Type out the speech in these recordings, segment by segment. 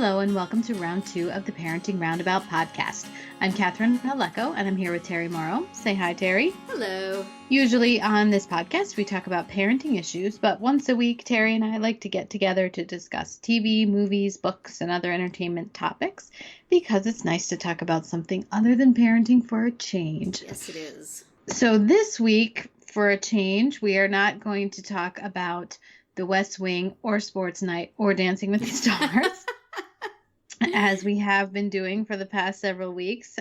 Hello and welcome to round 2 of the Parenting Roundabout podcast. I'm Catherine Aleko and I'm here with Terri Morrow. Say hi, Terri. Hello. Usually on this podcast we talk about parenting issues, but once a week Terri and I like to get together to discuss TV, movies, books, and other entertainment topics because it's nice to talk about something other than parenting for a change. Yes, it is. So this week, for a change, we are not going to talk about The West Wing or Sports Night or Dancing with the Stars. As we have been doing for the past several weeks,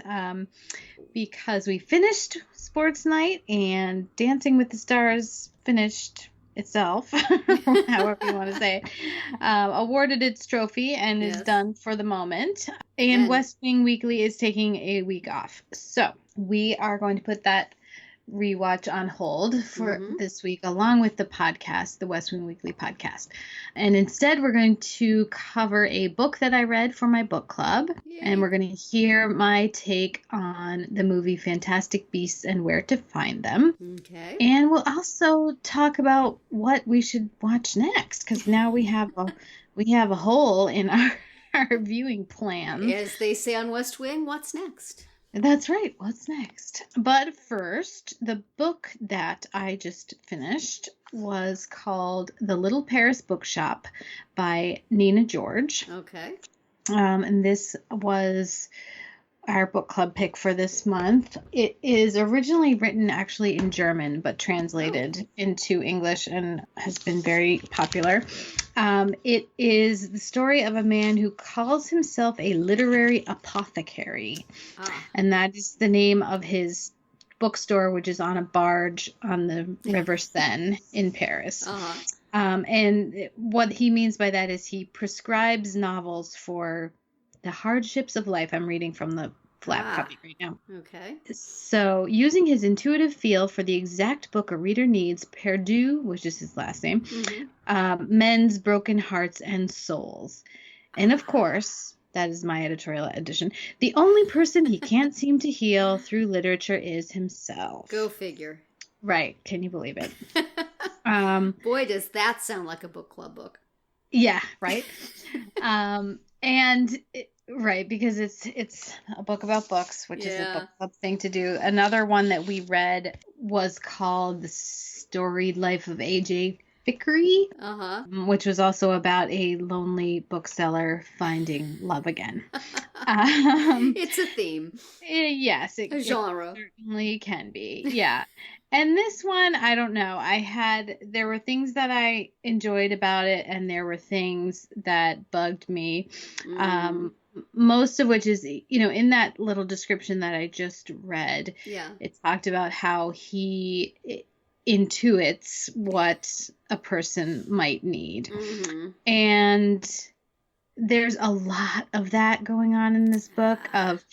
because we finished Sports Night and Dancing with the Stars finished itself, however you want to say it, awarded its trophy and is done for the moment. And West Wing Weekly is taking a week off. So we are going to put that rewatch on hold for this week, along with the podcast, the West Wing Weekly podcast. And instead, we're going to cover a book that I read for my book club. Yay. And we're going to hear my take on the movie Fantastic Beasts and Where to Find Them. Okay. And we'll also talk about what we should watch next, because now we have a hole in our viewing plans. As they say on West Wing, what's next? That's right. What's next? But first, the book that I just finished was called The Little Paris Bookshop by Nina George. Okay. And this was our book club pick for this month. It is originally written actually in German, but translated into English and has been very popular. It is the story of a man who calls himself a literary apothecary. And that is the name of his bookstore, which is on a barge on the River Seine in Paris. And what he means by that is he prescribes novels for the hardships of life. I'm reading from the flap copy right now. Okay. So, using his intuitive feel for the exact book a reader needs, Perdu, which is his last name, mends broken hearts and souls. And of course, that is my editorial addition, the only person he can't seem to heal through literature is himself. Go figure. Right. Can you believe it? Boy, does that sound like a book club book. Yeah, right? Right, because it's a book about books, which is a book club thing to do. Another one that we read was called The Storied Life of A.J. Fikry, which was also about a lonely bookseller finding love again. It's a theme. Yes, a genre. It certainly can be. Yeah. And this one, I don't know. There were things that I enjoyed about it, and there were things that bugged me. Most of which is, in that little description that I just read, it talked about how he intuits what a person might need. And there's a lot of that going on in this book of,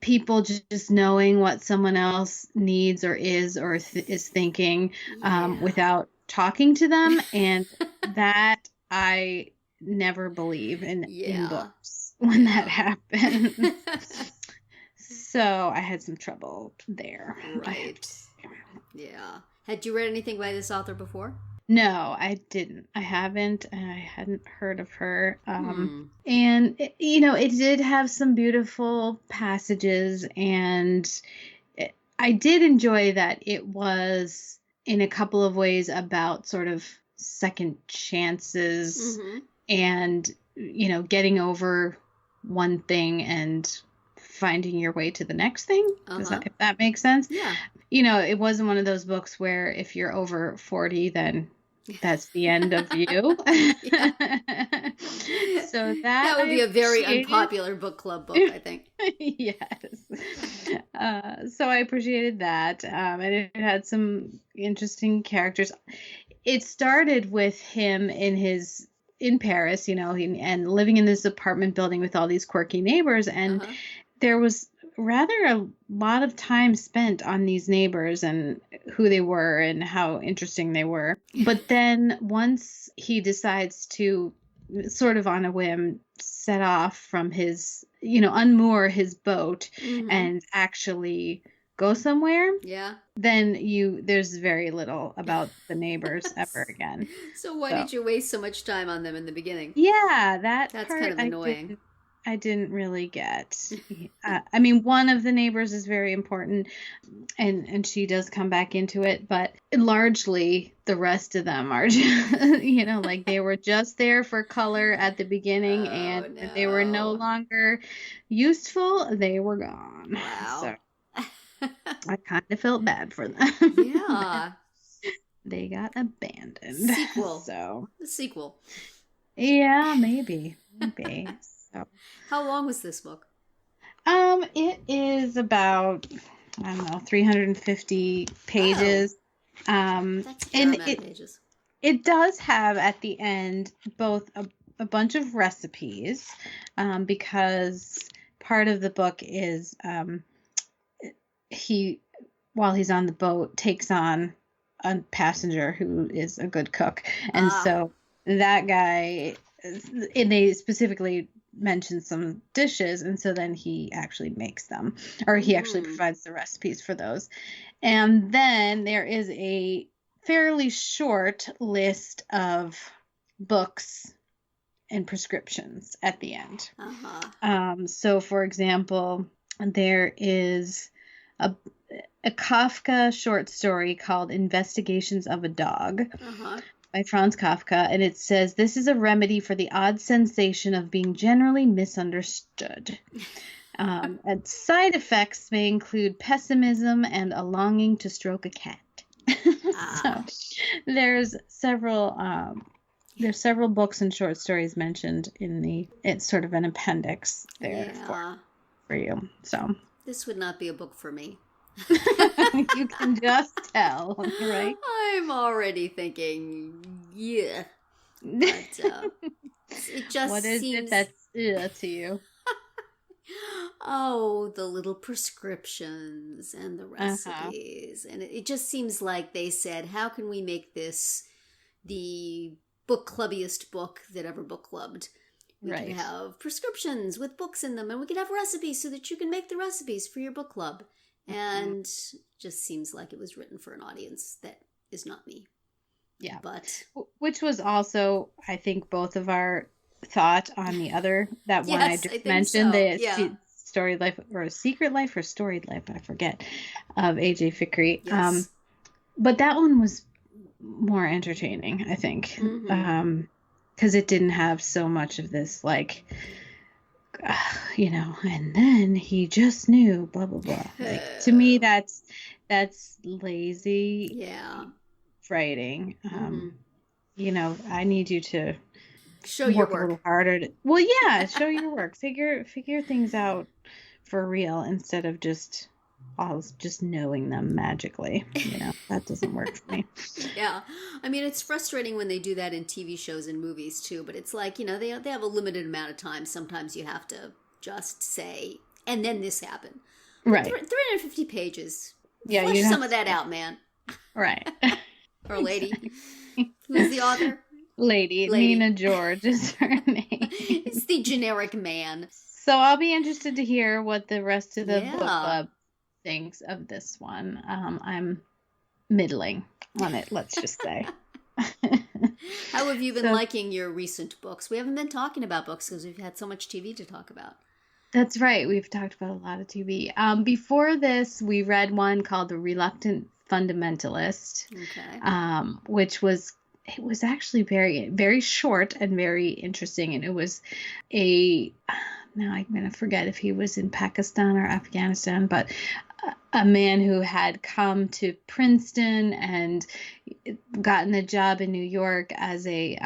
people just knowing what someone else needs or is thinking without talking to them. And that I never believe in books when that happens. So I had some trouble there. Right. Yeah. Had you read anything by this author before? No, I didn't. I haven't, and I hadn't heard of her. And, it did have some beautiful passages, and I did enjoy that it was, in a couple of ways, about sort of second chances and, getting over one thing and finding your way to the next thing. If that makes sense. Yeah. It wasn't one of those books where if you're over 40, then that's the end of you. So that would be a very unpopular book club book, I think. Yes. So I appreciated that. And it had some interesting characters. It started with him in Paris, and living in this apartment building with all these quirky neighbors. And there was rather a lot of time spent on these neighbors and who they were and how interesting they were. But then once he decides to sort of on a whim set off from his, unmoor his boat and actually go somewhere, Yeah. then there's very little about the neighbors ever again. So why did you waste so much time on them in the beginning? Yeah, that That's part kind of annoying. I didn't really get. I mean, one of the neighbors is very important, and she does come back into it, but largely the rest of them are just, like they were just there for color at the beginning, and when they were no longer useful, they were gone. Wow. So I kind of felt bad for them. Yeah. They got abandoned. Sequel. So the sequel. Yeah, maybe. So. How long was this book? It is about, I don't know, 350 pages. That's a fair amount of pages. It does have at the end both a bunch of recipes, because part of the book is he, while he's on the boat, takes on a passenger who is a good cook, and so that guy, and they specifically mention some dishes, and so then he actually makes them, or he actually provides the recipes for those. And then there is a fairly short list of books and prescriptions at the end. So for example, there is a Kafka short story called Investigations of a Dog by Franz Kafka, and it says, this is a remedy for the odd sensation of being generally misunderstood. And side effects may include pessimism and a longing to stroke a cat. So there's several books and short stories mentioned in it's sort of an appendix there for you. So this would not be a book for me. You can just tell, right? I'm already thinking, yeah. But it just what is seems... it that's to you? Oh, the little prescriptions and the recipes. And it just seems like they said, how can we make this the book clubbiest book that ever book clubbed? We can have prescriptions with books in them, and we can have recipes so that you can make the recipes for your book club. And just seems like it was written for an audience that is not me. Yeah. But which was also, I think, both of our thought on the other, that one I just mentioned, the Storied Life, or Secret Life, or Storied Life, I forget, of A.J. Fikry. Yes. But that one was more entertaining, I think, because it didn't have so much of this, like, and then he just knew, blah blah blah. Like, to me, that's lazy writing. I need you to show your work a little harder. Show your work. Figure things out for real, instead of just knowing them magically. That doesn't work for me. Yeah. I mean, it's frustrating when they do that in TV shows and movies too, but it's like, they have a limited amount of time. Sometimes you have to just say, and then this happened. Right. 350 pages. Yeah. Flesh some of that out, man. Right. Or lady. Who's the author? Lady. Nina George is her name. It's the generic man. So I'll be interested to hear what the rest of the book club thinks of this one. I'm middling on it, let's just say. How have you been liking your recent books? We haven't been talking about books because we've had so much TV to talk about. That's right. We've talked about a lot of TV. Before this, we read one called The Reluctant Fundamentalist, which was actually very, very short and very interesting. And it was now I'm going to forget if he was in Pakistan or Afghanistan, but a man who had come to Princeton and gotten a job in New York as a,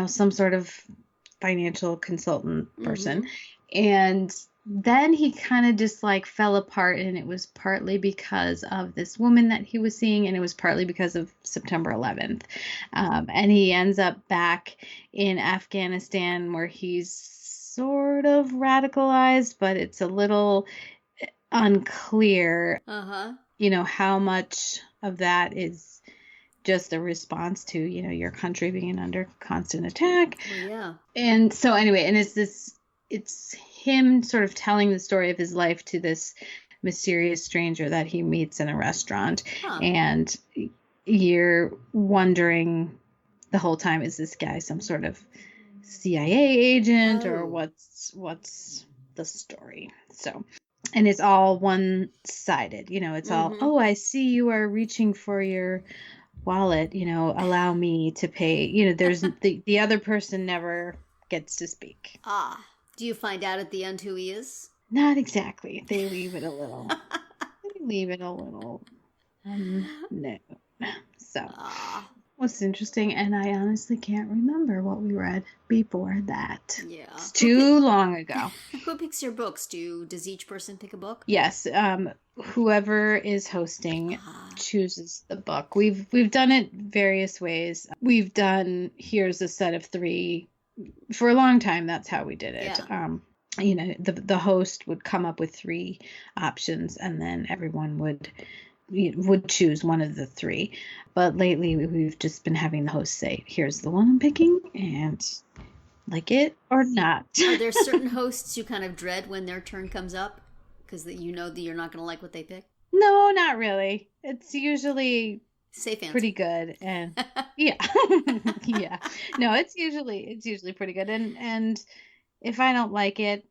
some sort of financial consultant person. And then he kind of just fell apart, and it was partly because of this woman that he was seeing, and it was partly because of September 11th. And he ends up back in Afghanistan, where he's sort of radicalized, but it's a little unclear, how much of that is just a response to, your country being under constant attack. Well, yeah. And so anyway, and it's him sort of telling the story of his life to this mysterious stranger that he meets in a restaurant. Huh. And you're wondering the whole time, is this guy some sort of CIA agent or what's the story? So, and it's all one-sided, it's all, oh, I see you are reaching for your wallet, allow me to pay. There's the other person never gets to speak. Do you find out at the end who he is? Not exactly. They leave it a little. No. So, what's interesting, and I honestly can't remember what we read before that. Yeah. It's too long ago. Who picks your books? Does each person pick a book? Yes. Whoever is hosting chooses the book. We've done it various ways. We've done, here's a set of 3. For a long time, that's how we did it. Yeah. The host would come up with 3 options, and then everyone would choose one of the 3. But lately, we've just been having the host say, here's the one I'm picking, and like it or not. Are there certain hosts you kind of dread when their turn comes up? Because that you're not going to like what they pick? No, not really. It's usually safe answer. Pretty good, and yeah. Yeah. No, it's usually pretty good, and if I don't like it,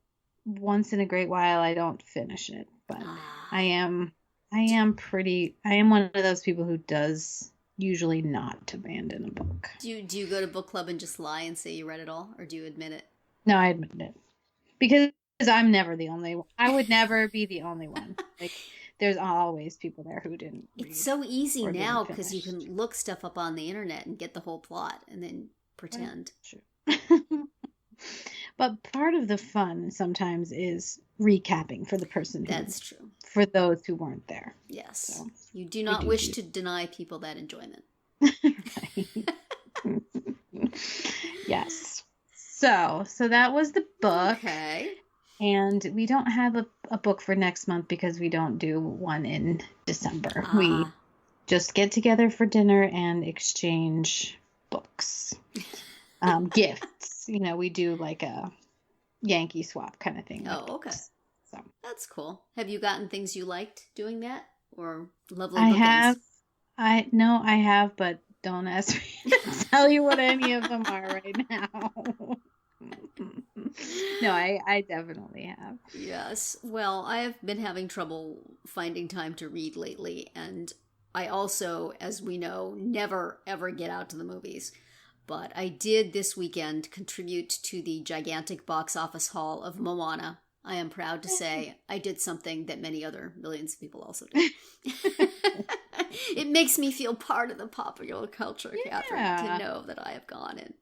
once in a great while I don't finish it. But I am one of those people who does usually not abandon a book. Do you go to book club and just lie and say you read it all, or do you admit it? No, I admit it. Because I'm never the only one. I would never be the only one. Like, there's always people there who didn't read. It's so easy now because you can look stuff up on the internet and get the whole plot and then pretend. True. But part of the fun sometimes is recapping for the person That's true. For those who weren't there. Yes. So you do I not wish to deny people that enjoyment. Yes. So that was the book. Okay. And we don't have a book for next month because we don't do one in December. We just get together for dinner and exchange books. Gifts. We do like a Yankee swap kind of thing. Oh, okay. So that's cool. Have you gotten things you liked doing that? Or lovely I bookends? have. I have, but don't ask me to tell you what any of them are right now. No, I definitely have. Yes. Well, I have been having trouble finding time to read lately, and I also, as we know, never ever get out to the movies. But I did this weekend contribute to the gigantic box office haul of Moana. I am proud to say I did something that many other millions of people also did. It makes me feel part of the popular culture, Catherine, to know that I have gone in.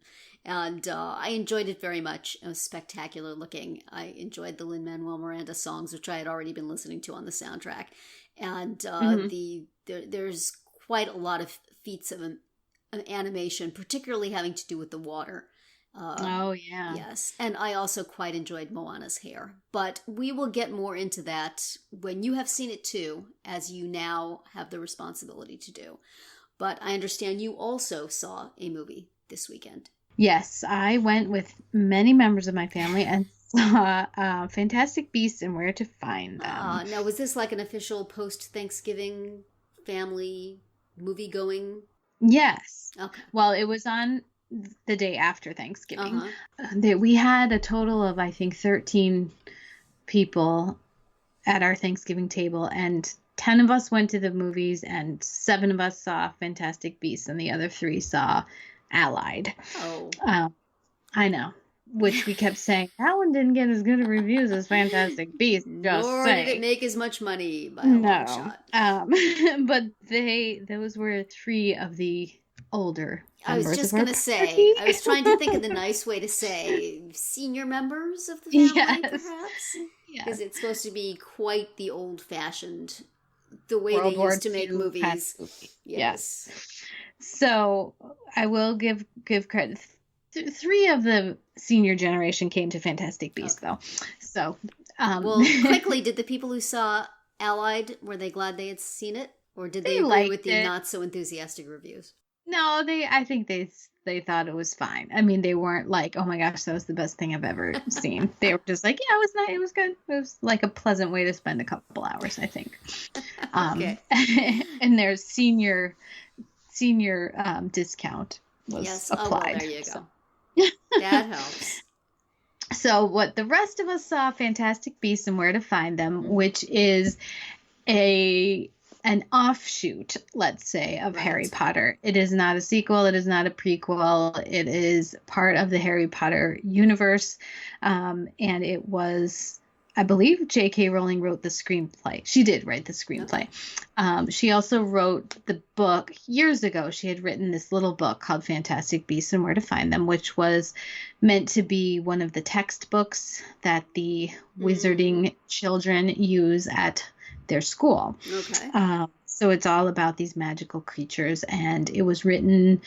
And I enjoyed it very much. It was spectacular looking. I enjoyed the Lin-Manuel Miranda songs, which I had already been listening to on the soundtrack. And there's quite a lot of feats of animation, particularly having to do with the water. Oh, yeah. Yes. And I also quite enjoyed Moana's hair. But we will get more into that when you have seen it too, as you now have the responsibility to do. But I understand you also saw a movie this weekend. Yes, I went with many members of my family and saw Fantastic Beasts and Where to Find Them. Now, was this like an official post-Thanksgiving family movie-going? Yes. Okay. Well, it was on the day after Thanksgiving. We had a total of, I think, 13 people at our Thanksgiving table, and 10 of us went to the movies, and 7 of us saw Fantastic Beasts, and the other 3 saw Allied. Oh. I know. Which we kept saying, that one didn't get as good a reviews as Fantastic Beasts. Nor did it make as much money by a long shot. But those were 3 of the older I was members just of our going to say, party. I was trying to think of the nice way to say senior members of the family, Yes. perhaps? Yes. Because it's supposed to be quite the old-fashioned, the way World they War used to make II movies. kind of movie. Yes. So I will give credit. 3 of the senior generation came to Fantastic Beasts, though. So, well, quickly, did the people who saw Allied, were they glad they had seen it? Or did they agree with the not so enthusiastic reviews? No, I think they thought it was fine. I mean, they weren't like, "Oh my gosh, that was the best thing I've ever seen." They were just like, "Yeah, it was nice. It was good. It was like a pleasant way to spend a couple hours, I think." Okay. And their senior discount was Yes. Oh, well, applied. there you So. go. That helps. So what the rest of us saw, Fantastic Beasts and Where to Find Them, Mm-hmm. which is an offshoot, let's say, of Right. Harry Potter. It is not a sequel. It is not a prequel. It is part of the Harry Potter universe. And it was, I believe, J.K. Rowling wrote the screenplay. She did write the screenplay. Okay. She also wrote the book years ago. She had written this little book called Fantastic Beasts and Where to Find Them, which was meant to be one of the textbooks that the wizarding children use at their school. Okay. So it's all about these magical creatures, and it was written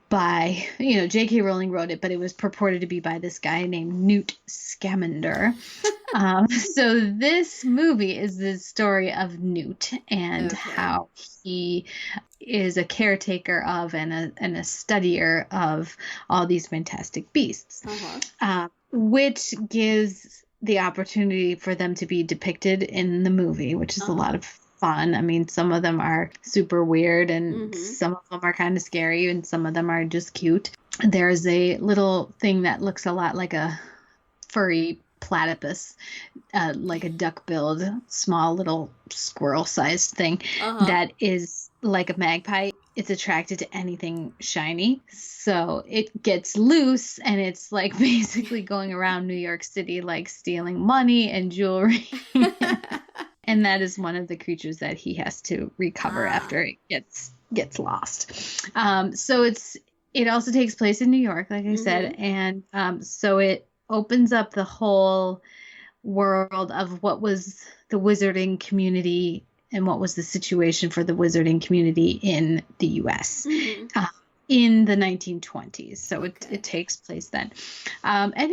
by, J.K. Rowling wrote it, but it was purported to be by this guy named Newt Scamander. So this movie is the story of Newt and how he is a caretaker of and a studier of all these fantastic beasts, which gives the opportunity for them to be depicted in the movie, which is a lot of fun. I mean, some of them are super weird and some of them are kind of scary and some of them are just cute. There's a little thing that looks a lot like a furry platypus, like a duck-billed, small little squirrel-sized thing that is like a magpie. It's attracted to anything shiny. So it gets loose and it's like basically going around New York City, like stealing money and jewelry. And that is one of the creatures that he has to recover after it gets lost. So it also takes place in New York, like I said. And so it opens up the whole world of what was the wizarding community and what was the situation for the wizarding community in the U.S. In the 1920s. So it takes place then. And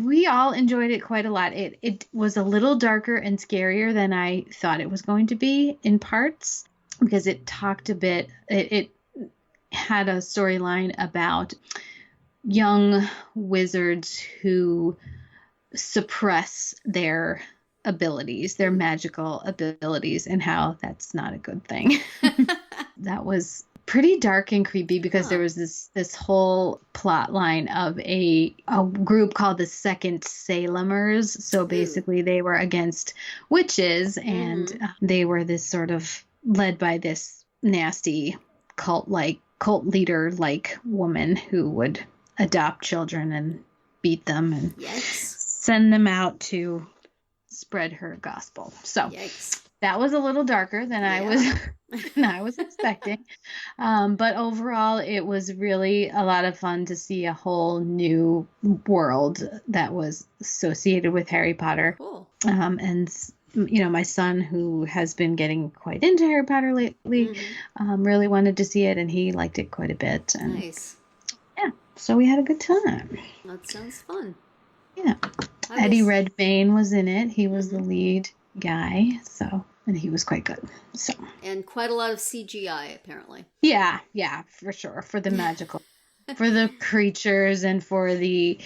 we all enjoyed it quite a lot. It was a little darker and scarier than I thought it was going to be in parts, because it talked a bit, it had a storyline about young wizards who suppress their abilities, their magical abilities, and how that's not a good thing. That was pretty dark and creepy because there was this whole plot line of a group called the Second Salemers. So basically they were against witches, and they were this sort of led by this nasty cult leader like woman who would adopt children and beat them and send them out to spread her gospel. So that was a little darker than I was expecting. But overall, it was really a lot of fun to see a whole new world that was associated with Harry Potter. Cool. And my son, who has been getting quite into Harry Potter lately, really wanted to see it, and he liked it quite a bit. And nice. Yeah, so we had a good time. That sounds fun. Yeah. Eddie Redmayne was in it. He was the lead guy, and he was quite good. So. And quite a lot of CGI, apparently. Yeah, for sure. For the magical, for the creatures, and for the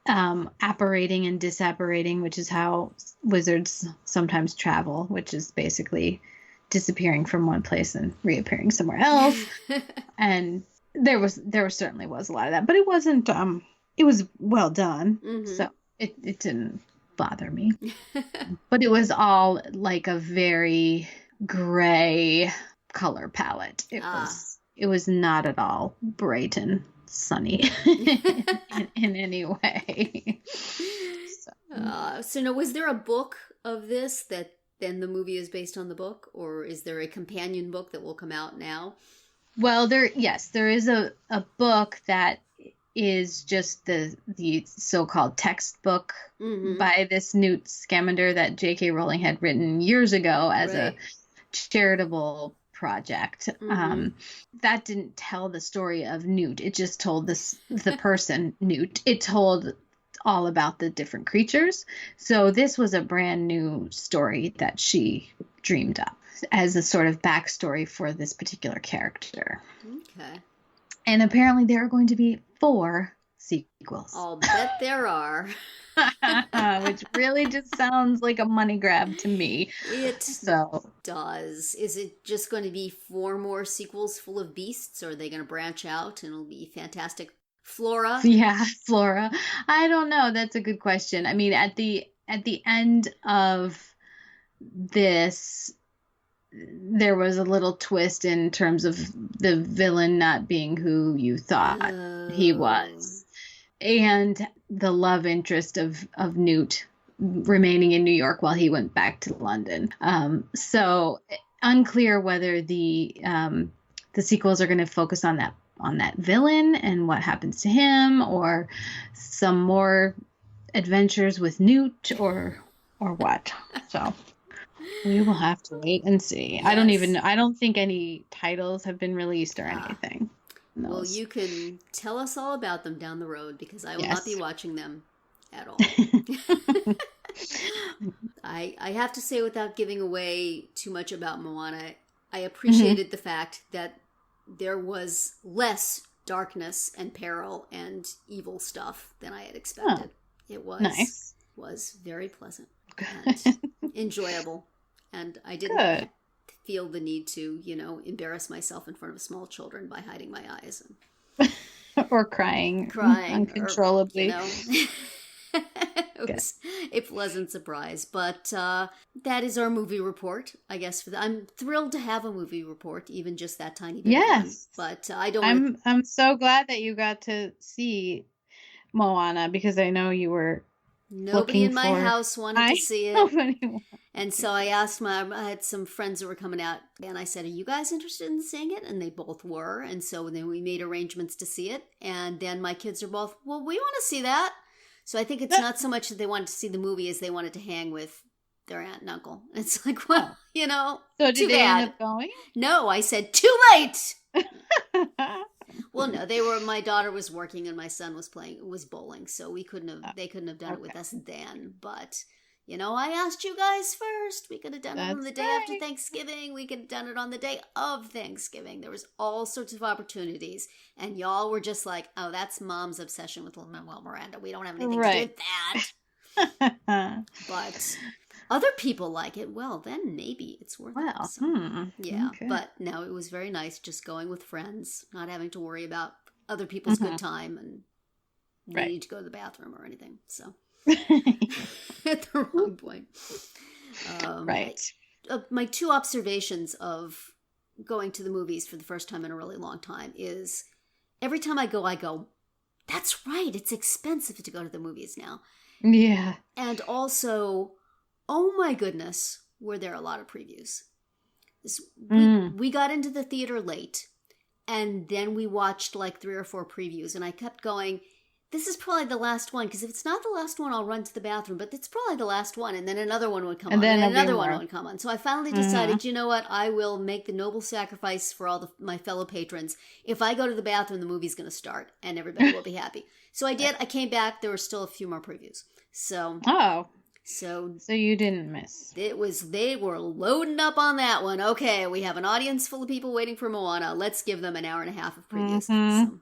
apparating and disapparating, which is how wizards sometimes travel, which is basically disappearing from one place and reappearing somewhere else. And there certainly was a lot of that, but it wasn't. It was well done, so it didn't bother me. But it was all like a very gray color palette. It was not at all bright and sunny in any way. So now, was there a book of this that then the movie is based on the book, or is there a companion book that will come out now? Well, there is a book that is just the so-called textbook by this Newt Scamander that J.K. Rowling had written years ago as a charitable project. That didn't tell the story of Newt. It just told the person Newt. It told all about the different creatures. So this was a brand new story that she dreamed up as a sort of backstory for this particular character. Okay. And apparently there are going to be 4 sequels. I'll bet there are. Which really just sounds like a money grab to me. It So does. Is it just going to be 4 more sequels full of beasts, or are they going to branch out and it'll be fantastic flora? yeah, Flora. I don't know. That's a good question. I mean, at the end of this, there was a little twist in terms of the villain not being who you thought he was, and the love interest of Newt remaining in New York while he went back to London. So unclear whether the sequels are going to focus on that villain and what happens to him, or some more adventures with Newt, or what. So we will have to wait and see. Yes. I don't think any titles have been released or anything. Well, you can tell us all about them down the road, because I will not be watching them at all. I have to say, without giving away too much about Moana, I appreciated the fact that there was less darkness and peril and evil stuff than I had expected. It was nice. Was very pleasant and enjoyable. And I didn't feel the need to, embarrass myself in front of small children by hiding my eyes. Or crying uncontrollably. It was a pleasant surprise. But that is our movie report, I guess. I'm thrilled to have a movie report, even just that tiny bit. Yes. But I don't... I'm so glad that you got to see Moana, because I know you were... Nobody in my house wanted to see it. And so I asked I had some friends that were coming out, and I said, are you guys interested in seeing it? And they both were. And so then we made arrangements to see it. And then my kids are both, well, we want to see that. So I think it's not so much that they wanted to see the movie as they wanted to hang with their aunt and uncle. It's like, well, so did they end up going? No, I said, too late. Well, no, my daughter was working and my son was bowling, so they couldn't have done it with us then. But, I asked you guys first. We could have done it on the day after Thanksgiving. We could have done it on the day of Thanksgiving. There was all sorts of opportunities, and y'all were just like, oh, that's Mom's obsession with Lin-Manuel Miranda. We don't have anything to do with that. But other people like it. Well, then maybe it's worth it. So, yeah, okay. But no, it was very nice just going with friends, not having to worry about other people's good time and needing to go to the bathroom or anything. So at the wrong point. Right. My 2 observations of going to the movies for the first time in a really long time is every time I go, that's right, it's expensive to go to the movies now. Yeah. And also, oh my goodness, were there a lot of previews. We got into the theater late, and then we watched like 3 or 4 previews, and I kept going, this is probably the last one, because if it's not the last one, I'll run to the bathroom, but it's probably the last one, and then another one would come on, and another one would come on. So I finally decided, you know what, I will make the noble sacrifice for all my fellow patrons. If I go to the bathroom, the movie's going to start, and everybody will be happy. So I did. I came back. There were still a few more previews. So you didn't miss. They were loading up on that one. Okay, we have an audience full of people waiting for Moana. Let's give them an hour and a half of previews. So,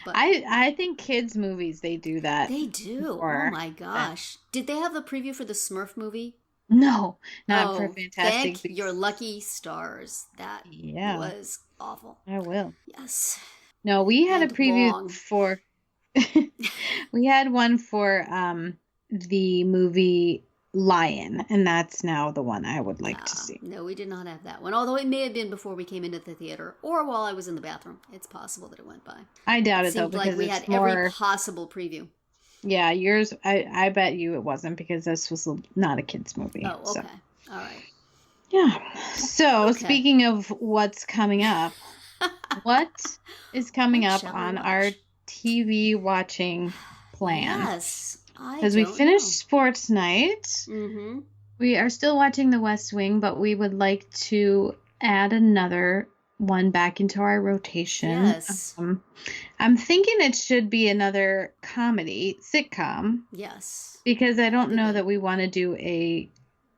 but I think kids' movies, they do that. They do. Oh my gosh. Did they have a preview for the Smurf movie? No, not for Fantastic Beasts. Your lucky stars. That was awful. I will. Yes. No, we had a preview for... we had one for the movie Lion, and that's now the one I would like to see. No, we did not have that one, although it may have been before we came into the theater or while I was in the bathroom. It's possible that it went by. I doubt it, though, because like we had every possible preview. Yeah, yours, I bet you it wasn't, because this was not a kid's movie. Oh, okay. So. All right. Yeah. So, speaking of what's coming up, what is coming up on our TV watching plan? Yes. Because we finished sports night. Mm-hmm. We are still watching The West Wing, but we would like to add another one back into our rotation. Yes. I'm thinking it should be another sitcom. Yes. Because I don't know that we want to do a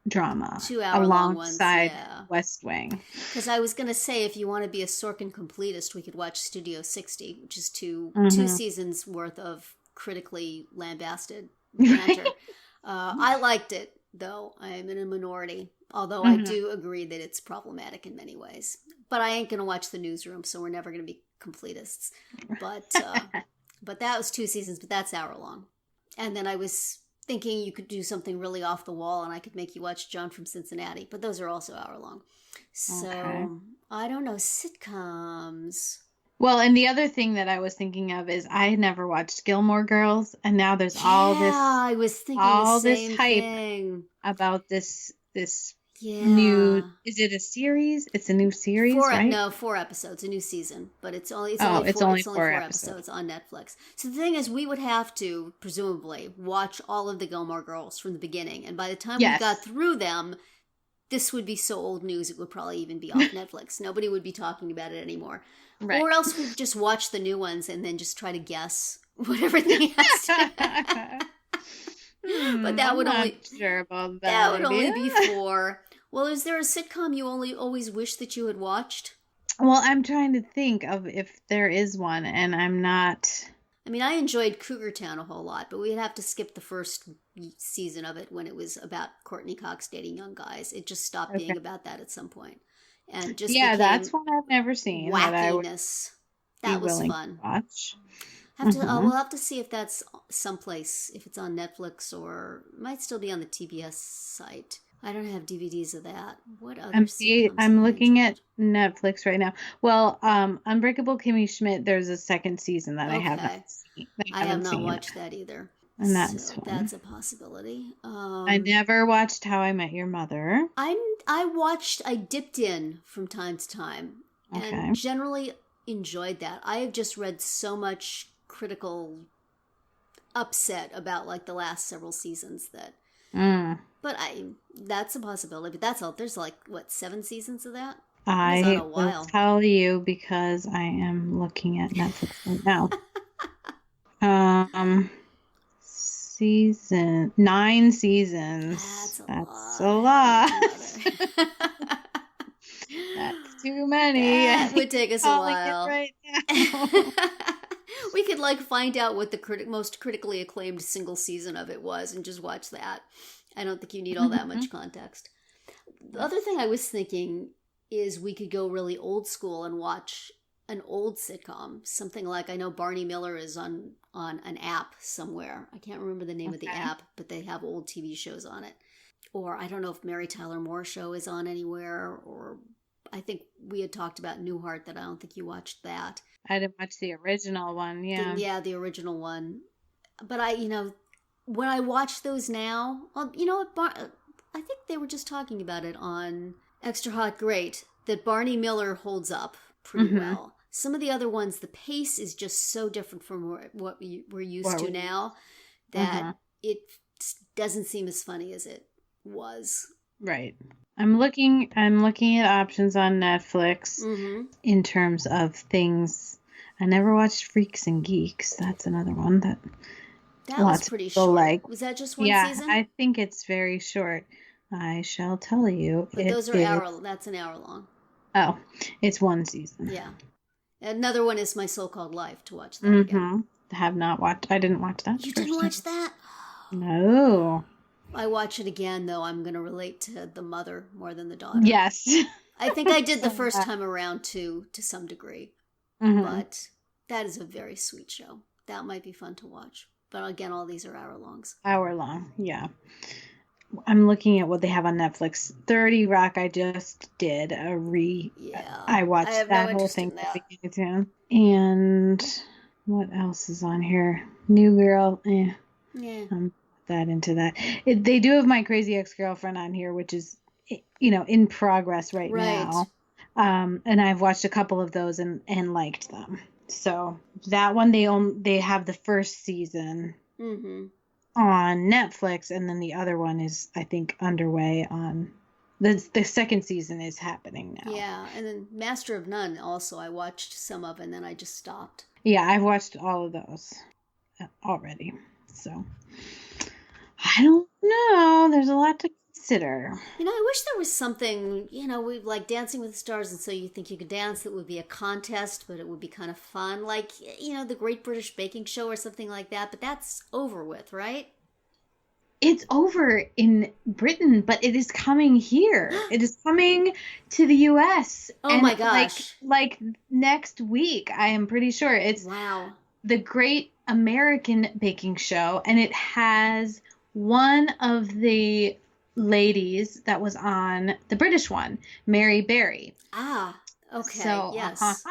drama 2-hour-long ones, alongside yeah. West Wing. Because I was going to say, if you want to be a Sorkin completist, we could watch Studio 60, which is two seasons worth of critically lambasted banter. I liked it, though. I'm in a minority. Although I do agree that it's problematic in many ways. But I ain't going to watch The Newsroom, so we're never going to be completists. But that was 2 seasons, but that's hour-long. And then I was thinking you could do something really off the wall and I could make you watch John from Cincinnati. But those are also hour-long. So, I don't know, sitcoms. Well, and the other thing that I was thinking of is I had never watched Gilmore Girls, and now there's all this I was thinking all the same this hype thing about this new. Is it a series? It's a new series, right? No, 4 episodes, a new season, but it's only four episodes on Netflix. So the thing is, we would have to presumably watch all of the Gilmore Girls from the beginning, and by the time we got through them, this would be so old news it would probably even be off Netflix. Nobody would be talking about it anymore. Right. Or else we'd just watch the new ones and then just try to guess what everything has to But that would only sure about that would only be 4. Well, is there a sitcom you always wish that you had watched? Well, I'm trying to think of if there is one, and I'm not. I mean, I enjoyed Cougar Town a whole lot, but we'd have to skip the first season of it when it was about Courtney Cox dating young guys. It just stopped being about that at some point. And just that's one I've never seen. Wackiness. That was fun. Watch. We'll have to see if that's someplace, if it's on Netflix or it might still be on the TBS site. I don't have DVDs of that. What other I'm looking at Netflix right now. Well, Unbreakable Kimmy Schmidt, there's a second season that I haven't seen. I have not watched that either. And that's fun. That's a possibility. I never watched How I Met Your Mother. I dipped in from time to time and generally enjoyed that. I have just read so much critical upset about like the last several seasons that but that's a possibility. But there's like 7 seasons of that? I will tell you because I am looking at Netflix right now. 9 seasons. That's a lot. That's too many. That would take us a while. Right now. We could find out what the most critically acclaimed single season of it was and just watch that. I don't think you need all that much context. The other thing I was thinking is we could go really old school and watch an old sitcom. Something like, I know Barney Miller is on an app somewhere. I can't remember the name of the app, but they have old TV shows on it. Or I don't know if Mary Tyler Moore Show is on anywhere, or I think we had talked about Newhart that I don't think you watched that. I didn't watch the original one, the original one. But when I watch those now, well, you know what, I think they were just talking about it on Extra Hot Great, that Barney Miller holds up pretty well. Some of the other ones, the pace is just so different from what we're used to now that it doesn't seem as funny as it was. Right. I'm looking at options on Netflix in terms of things. I never watched Freaks and Geeks. That's another one that was pretty short. Was that just one season? I think it's very short. I shall tell you. But those are that's an hour long. Oh, it's 1 season. Yeah. Another one is My So-Called Life, to watch that again. Have not watched. I didn't watch that. You didn't watch that? No. I watch it again, though. I'm going to relate to the mother more than the daughter. Yes. I think I did the first time around, too, to some degree. But that is a very sweet show. That might be fun to watch. But again, all these are hour-longs. Hour-long, yeah. I'm looking at what they have on Netflix. 30 Rock, I just did I watched that whole thing. And what else is on here? New Girl. I'm that into that. They do have My Crazy Ex-Girlfriend on here, which is, in progress right now. And I've watched a couple of those and liked them. So that one, they have the first season on Netflix, and then the other one is, I think, underway on the second season is happening now. Yeah, and then Master of None also I watched some of, and then I just stopped. Yeah, I've watched all of those already. So I don't know. There's a lot to consider. I wish there was something, we like Dancing with the Stars, and So You Think You Could Dance, that would be a contest, but it would be kind of fun. Like, the Great British Baking Show or something like that, but that's over with, right? It's over in Britain, but it is coming here. It is coming to the U.S. Oh my gosh. Like next week, I am pretty sure. It's the Great American Baking Show, and it has one of the ladies that was on the British one, Mary Berry. Ah, okay. So, yes.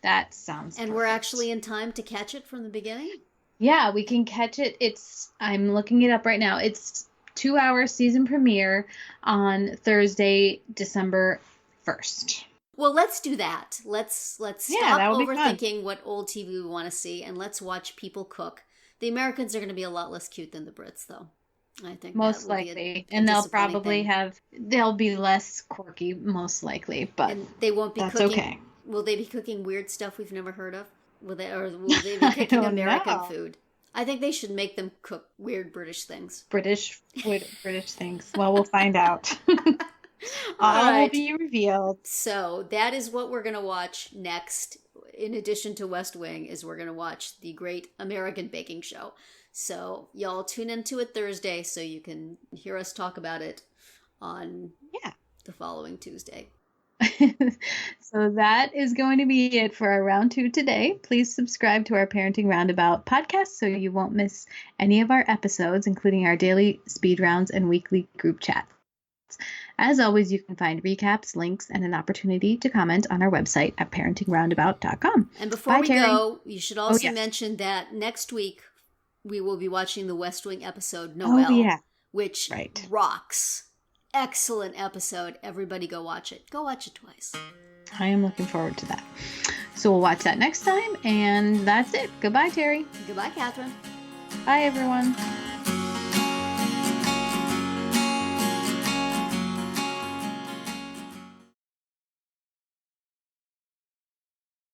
That sounds And perfect. we're actually in time to catch it from the beginning? Yeah, we can catch it. I'm looking it up right now. It's 2-hour season premiere on Thursday, December 1st. Well, let's do that. Let's stop overthinking what old TV we want to see, and let's watch people cook. The Americans are going to be a lot less cute than the Brits, though. I think most likely, and they'll probably they'll be less quirky, most likely, but and they won't be that's cooking. Okay. Will they be cooking weird stuff we've never heard of? Will they be cooking American food? I think they should make them cook weird British things. British things. Well, we'll find out. All will be revealed. So that is what we're going to watch next. In addition to West Wing, is we're going to watch the Great American Baking Show. So y'all tune into it Thursday so you can hear us talk about it on the following Tuesday. So that is going to be it for our round 2 today. Please subscribe to our Parenting Roundabout podcast so you won't miss any of our episodes, including our daily speed rounds and weekly group chats. As always, you can find recaps, links, and an opportunity to comment on our website at parentingroundabout.com. And before we go, you should also mention that next week we will be watching the West Wing episode, Noelle, which rocks. Excellent episode. Everybody go watch it. Go watch it twice. I am looking forward to that. So we'll watch that next time, and that's it. Goodbye, Terri. Goodbye, Catherine. Bye, everyone.